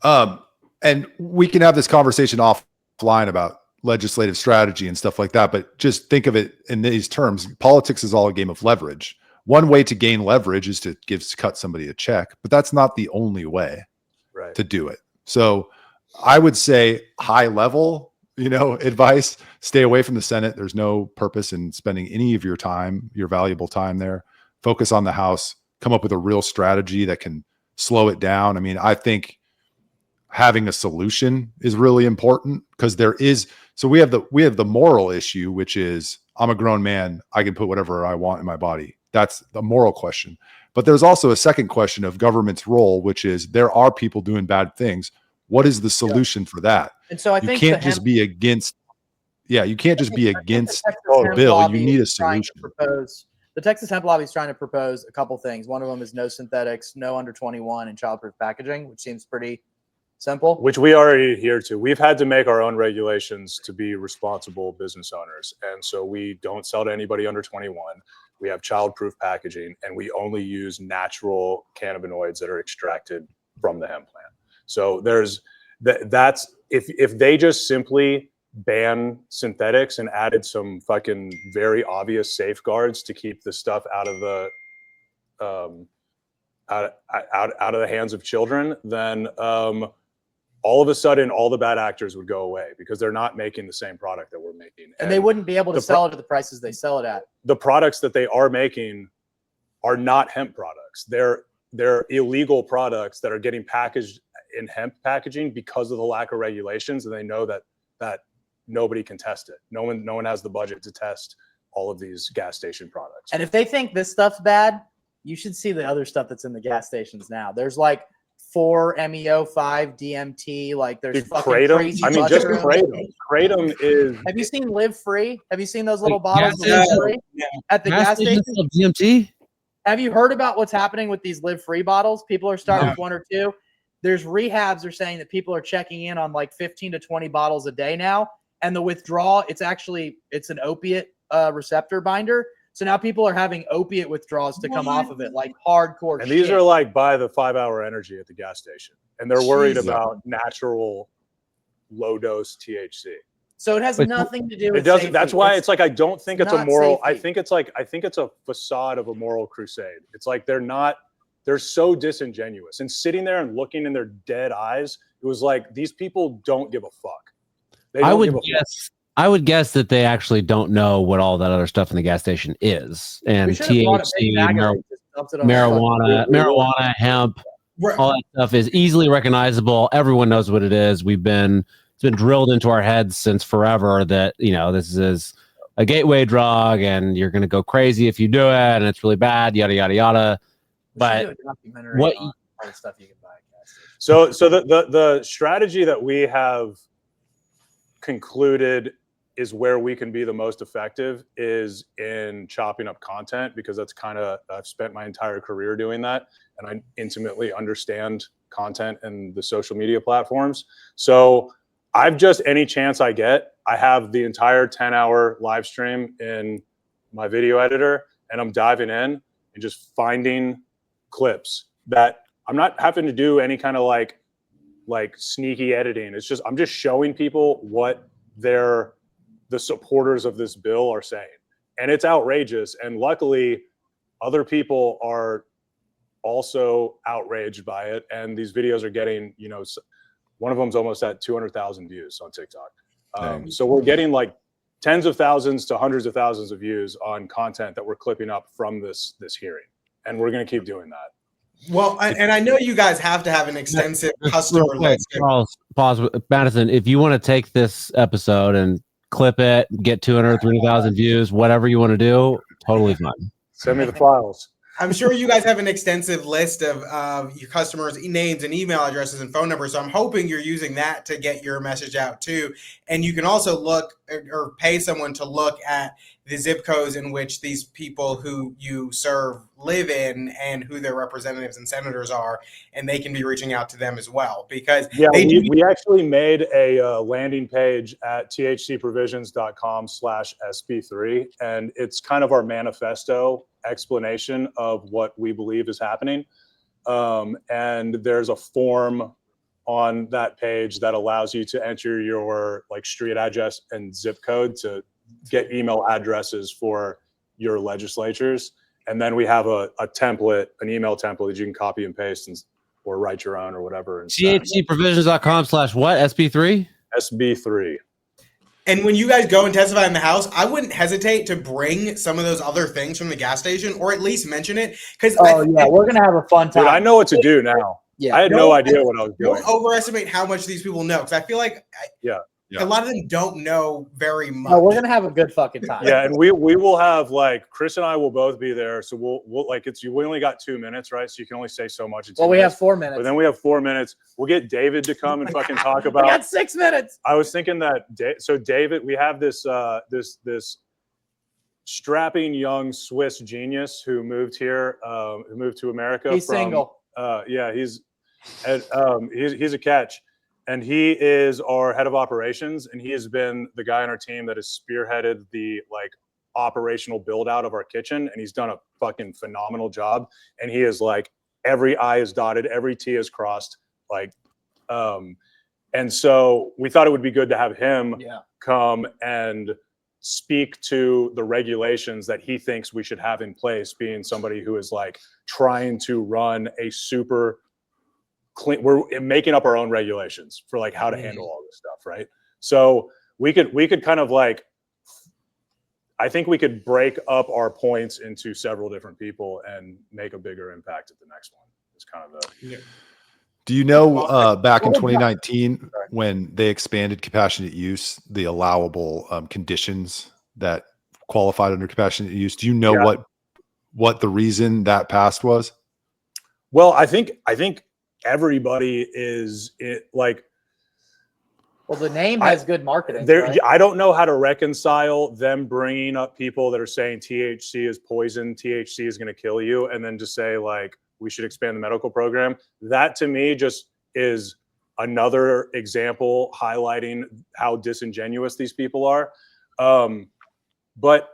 Okay. And we can have this conversation offline about legislative strategy and stuff like that, but just think of it in these terms. Politics is all a game of leverage. One way to gain leverage is to cut somebody a check, but that's not the only way to do it. So I would say high level, advice, stay away from the Senate. There's no purpose in spending any of your time, your valuable time there. Focus on the House, come up with a real strategy that can slow it down. I mean, I think having a solution is really important because we have the moral issue, which is I'm a grown man. I can put whatever I want in my body. That's the moral question. But there's also a second question of government's role, which is there are people doing bad things. What is the solution for that? And so I think you can't just be against. Yeah, you can't just be against a bill. You need a solution. The Texas Hemp Lobby is trying to propose a couple things. One of them is no synthetics, no under 21, and childproof packaging, which seems pretty simple. Which we already adhere to. We've had to make our own regulations to be responsible business owners. And so we don't sell to anybody under 21. We have childproof packaging, and we only use natural cannabinoids that are extracted from the hemp plant. So that's if they just simply ban synthetics and added some fucking very obvious safeguards to keep the stuff out of the out of the hands of children, then all of a sudden, all the bad actors would go away because they're not making the same product that we're making. And they wouldn't be able to sell it at the prices they sell it at. The products that they are making are not hemp products. They're illegal products that are getting packaged in hemp packaging because of the lack of regulations. And they know that nobody can test it. No one has the budget to test all of these gas station products. And if they think this stuff's bad, you should see the other stuff that's in the gas stations now. There's like 4-MeO-5 DMT, like there's fucking kratom. crazy. I mean, just kratom. Kratom is. Have you seen Live Free? Have you seen those little bottles of Live Free at the gas station? DMT. Have you heard about what's happening with these Live Free bottles? People are starting with 1 or 2. There's rehabs are saying that people are checking in on like 15 to 20 bottles a day now, and the withdrawal, it's an opiate receptor binder. So now people are having opiate withdrawals to come off of it, like hardcore. And these are like by the 5-hour energy at the gas station, and they're worried about natural low dose THC. So it has nothing to do with it. Doesn't. Safety. That's why it's like I don't think it's a moral. Safety. I think it's a facade of a moral crusade. It's like they're so disingenuous, and sitting there and looking in their dead eyes, it was like these people don't give a fuck. They don't give a fuck. I would guess that they actually don't know what all that other stuff in the gas station is. And THC, marijuana, hemp, all that stuff is easily recognizable. Everyone knows what it is. It's been drilled into our heads since forever that, this is a gateway drug and you're going to go crazy if you do it and it's really bad, yada, yada, yada. But what all the stuff you can buy at gas stations. So the strategy that we have concluded is where we can be the most effective is in chopping up content, because that's I've spent my entire career doing that, and I intimately understand content and the social media platforms. So I've just, any chance I get, I have the entire 10-hour live stream in my video editor, and I'm diving in and just finding clips that I'm not having to do any kind of like like sneaky editing. It's just, I'm just showing people what the supporters of this bill are saying. And it's outrageous. And luckily other people are also outraged by it. And these videos are getting, you know, one of them's almost at 200,000 views on TikTok. So we're getting like tens of thousands to hundreds of thousands of views on content that we're clipping up from this hearing. And we're going to keep doing that. Well, and I know you guys have to have an extensive customer list. Charles, pause. Madison, if you want to take this episode and clip it, get 200, 300,000 views, whatever you want to do, totally fine. Send me the files. I'm sure you guys have an extensive list of your customers' names and email addresses and phone numbers. So I'm hoping you're using that to get your message out too. And you can also look or pay someone to look at the zip codes in which these people who you serve live in and who their representatives and senators are, and they can be reaching out to them as well. Because we actually made a landing page at thcprovisions.com/SB3, and it's kind of our manifesto explanation of what we believe is happening. And there's a form on that page that allows you to enter your like street address and zip code to get email addresses for your legislatures. And then we have a template, an email template that you can copy and paste or write your own or whatever. THCprovisions.com/what? SB3? SB3. And when you guys go and testify in the House, I wouldn't hesitate to bring some of those other things from the gas station, or at least mention it. Because we're gonna have a fun time. Dude, I know what to do now. Yeah, I had no idea what I was doing. Don't overestimate how much these people know, because I feel like a lot of them don't know very much. No, we're gonna have a good fucking time. Yeah, and we will have like Chris and I will both be there. So we'll like we only got 2 minutes, right? So you can only say so much. Well, we have 4 minutes. But then we have 4 minutes. We'll get David to come and fucking talk about. We got 6 minutes. I was thinking that. So David, we have this this strapping young Swiss genius who moved here, who moved to America. He's single. Yeah, he's a catch. And he is our head of operations, and he has been the guy on our team that has spearheaded the like operational build out of our kitchen, and he's done a fucking phenomenal job. And he is like, every I is dotted, every T is crossed, like and so we thought it would be good to have him come and speak to the regulations that he thinks we should have in place, being somebody who is like trying to run a super clean, we're making up our own regulations for like how to handle all this stuff, right? So we could kind of like, I think we could break up our points into several different people and make a bigger impact at the next one. It's kind of the. Do you know back in 2019 when they expanded compassionate use, the allowable conditions that qualified under compassionate use? Do you know what the reason that passed was? Well, I think everybody is like. Well, the name has good marketing. Right? I don't know how to reconcile them bringing up people that are saying THC is poison, THC is going to kill you, and then just say like we should expand the medical program. That to me just is another example highlighting how disingenuous these people are. But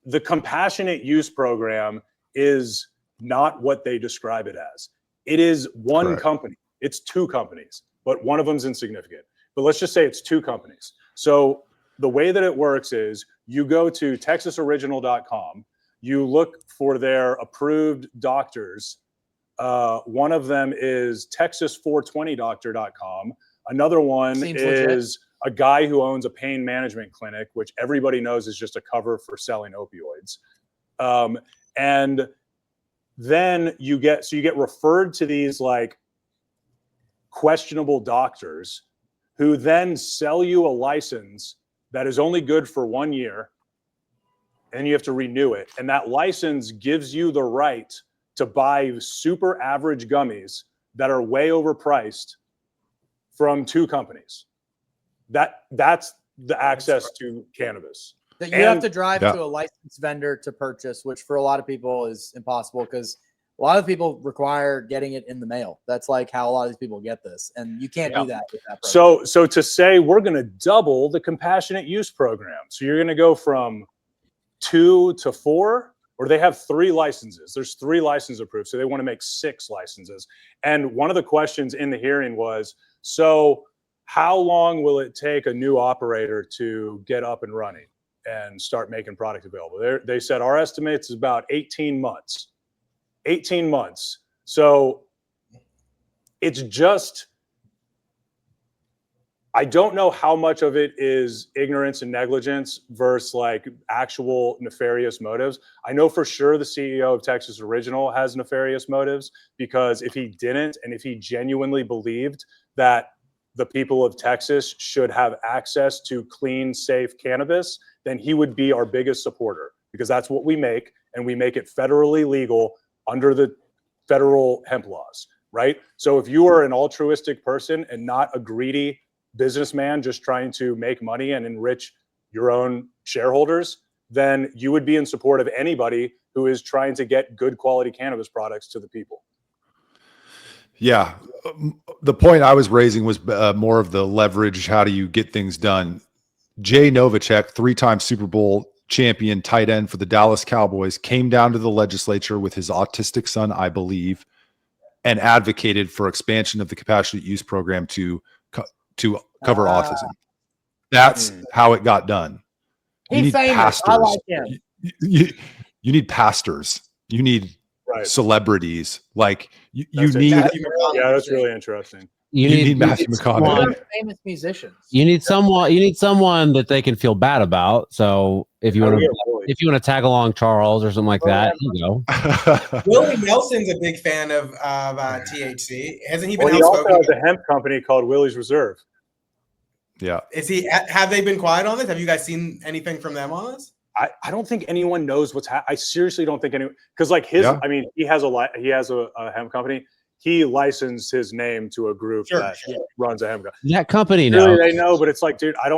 the compassionate use program is not what they describe it as. It is one company. It's two companies, but one of them's insignificant. But let's just say it's two companies. So the way that it works is you go to texasoriginal.com, you look for their approved doctors. One of them is texas420doctor.com. Another one is a guy who owns a pain management clinic, which everybody knows is just a cover for selling opioids. And then you get referred to these like questionable doctors who then sell you a license that is only good for 1 year, and you have to renew it. And that license gives you the right to buy super average gummies that are way overpriced from two companies. That's the access to cannabis. That you have to drive to a licensed vendor to purchase, which for a lot of people is impossible because a lot of people require getting it in the mail. That's like how a lot of these people get this. And you can't do that with that program. So to say we're going to double the compassionate use program. So you're going to go from 2 to 4, or or they have 3 licenses. There's 3 licenses approved, so they want to make 6 licenses. And one of the questions in the hearing was, so how long will it take a new operator to get up and running and start making product available? They said our estimates is about 18 months. 18 months. So it's just, I don't know how much of it is ignorance and negligence versus like actual nefarious motives. I know for sure the CEO of Texas Original has nefarious motives, because if he didn't, and if he genuinely believed that the people of Texas should have access to clean, safe cannabis, then he would be our biggest supporter, because that's what we make, and we make it federally legal under the federal hemp laws, right? So if you are an altruistic person and not a greedy businessman just trying to make money and enrich your own shareholders, then you would be in support of anybody who is trying to get good quality cannabis products to the people. Yeah. The point I was raising was more of the leverage. How do you get things done? Jay Novacek, 3-time Super Bowl champion tight end for the Dallas Cowboys, came down to the legislature with his autistic son, I believe, and advocated for expansion of the compassionate use program to cover autism. That's how it got done. You need pastors. I like him. You need pastors. You need celebrities. Like you need. Yeah, that's really interesting. You need Matthew McConaughey. Famous musicians. You need someone that they can feel bad about. So if you want to tag along Charles or something like that, you go. Willie Nelson's a big fan of THC. Hasn't he been he also outspoken? has a hemp company called Willie's Reserve. Yeah. Is he? Have they been quiet on this? Have you guys seen anything from them on this? I don't think anyone knows what's happening. I seriously don't think anyone, because like his, I mean, he has a hemp company. He licensed his name to a group that runs a hemp company. That company knows. Really, they know, but it's like, dude, I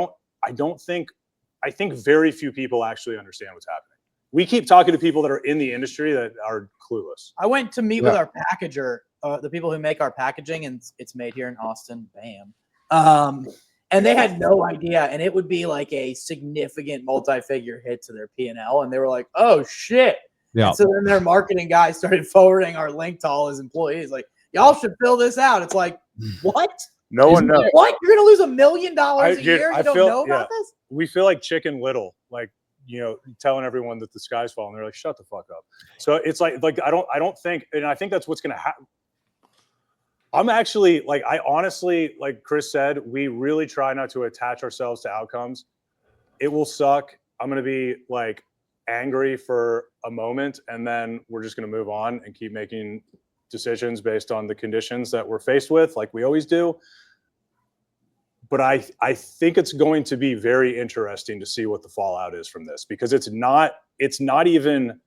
think very few people actually understand what's happening. We keep talking to people that are in the industry that are clueless. I went to meet with our packager, the people who make our packaging, and it's made here in Austin. Bam. And they had no idea, and it would be like a significant multi-figure hit to their P&L, and they were like, "Oh shit!" Yeah. And so then their marketing guy started forwarding our link to all his employees, like, "Y'all should fill this out." It's like, what? No one knows. What? You're gonna lose $1 million a year? You don't know about this? We feel like Chicken Little, like, you know, telling everyone that the sky's falling. They're like, "Shut the fuck up." So it's like I don't think, and I think that's what's gonna happen. I'm actually I honestly, like Chris said, we really try not to attach ourselves to outcomes. It will suck. I'm going to be like angry for a moment, and then we're just going to move on and keep making decisions based on the conditions that we're faced with, like we always do. But I think it's going to be very interesting to see what the fallout is from this, because it's not even,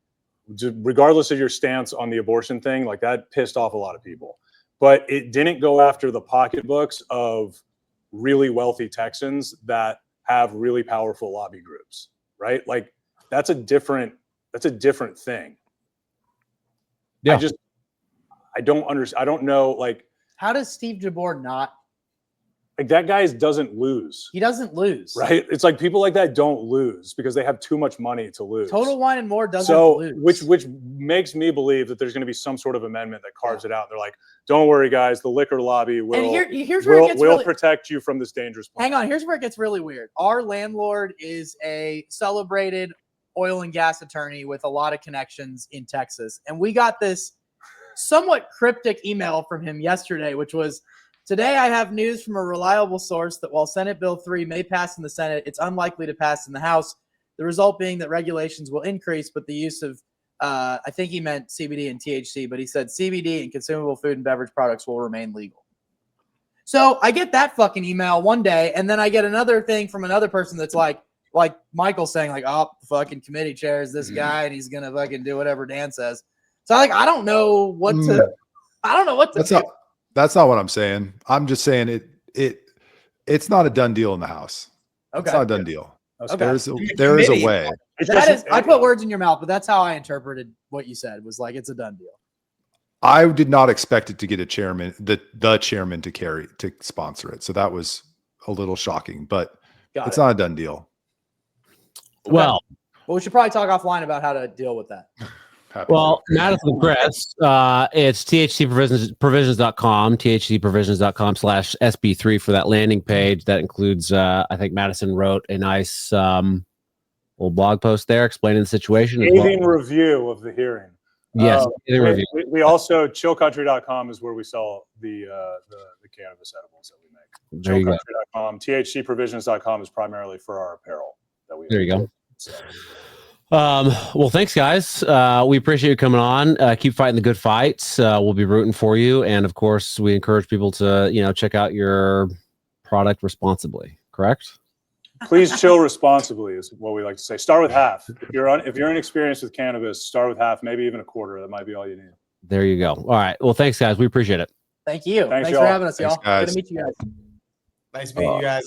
regardless of your stance on the abortion thing, like that pissed off a lot of people. But it didn't go after the pocketbooks of really wealthy Texans that have really powerful lobby groups, right? Like that's a different thing. Yeah. I don't understand. I don't know. Like, how does Steve Jabor not? Like that guy doesn't lose. He doesn't lose. Right? It's like people like that don't lose because they have too much money to lose. Total Wine and More doesn't lose. Which makes me believe that there's going to be some sort of amendment that carves it out. They're like, don't worry, guys, the liquor lobby will protect you from this dangerous plan. Hang on, here's where it gets really weird. Our landlord is a celebrated oil and gas attorney with a lot of connections in Texas. And we got this somewhat cryptic email from him yesterday, which was, "Today, I have news from a reliable source that while Senate Bill 3 may pass in the Senate, it's unlikely to pass in the House. The result being that regulations will increase, but the use of, I think he meant CBD and THC, but he said CBD and consumable food and beverage products will remain legal." So I get that fucking email one day, and then I get another thing from another person that's like Michael saying, like, "Oh, the fucking committee chair is this guy, and he's gonna fucking do whatever Dan says." So I don't know what to. I don't know what to. That's not what I'm saying. I'm just saying it's not a done deal in the House. Okay. It's not a done deal. Okay. There is a way. I put words in your mouth, but that's how I interpreted what you said, was like it's a done deal. I did not expect it to get a chairman, the chairman to sponsor it. So that was a little shocking, but it's not a done deal. Well, But we should probably talk offline about how to deal with that. Well, Madison and Chris, it's thcprovisions.com, thcprovisions.com/SB3 for that landing page. That includes, I think Madison wrote a nice little blog post there explaining the situation. Scathing review of the hearing. Yes. We also, chillcountry.com is where we sell the cannabis edibles that we make. There you go. Chillcountry.com. thcprovisions.com is primarily for our apparel that we There you make. go. So. Well, thanks, guys. We appreciate you coming on. Keep fighting the good fights. We'll be rooting for you, and of course, we encourage people to check out your product responsibly. Correct? Please chill responsibly is what we like to say. Start with half. If you're inexperienced with cannabis, start with half, maybe even a quarter. That might be all you need. There you go. All right. Well, thanks, guys. We appreciate it. Thank you. Thanks y'all. for having us, y'all. Thanks, guys. Good to meet you guys. Nice meeting you guys.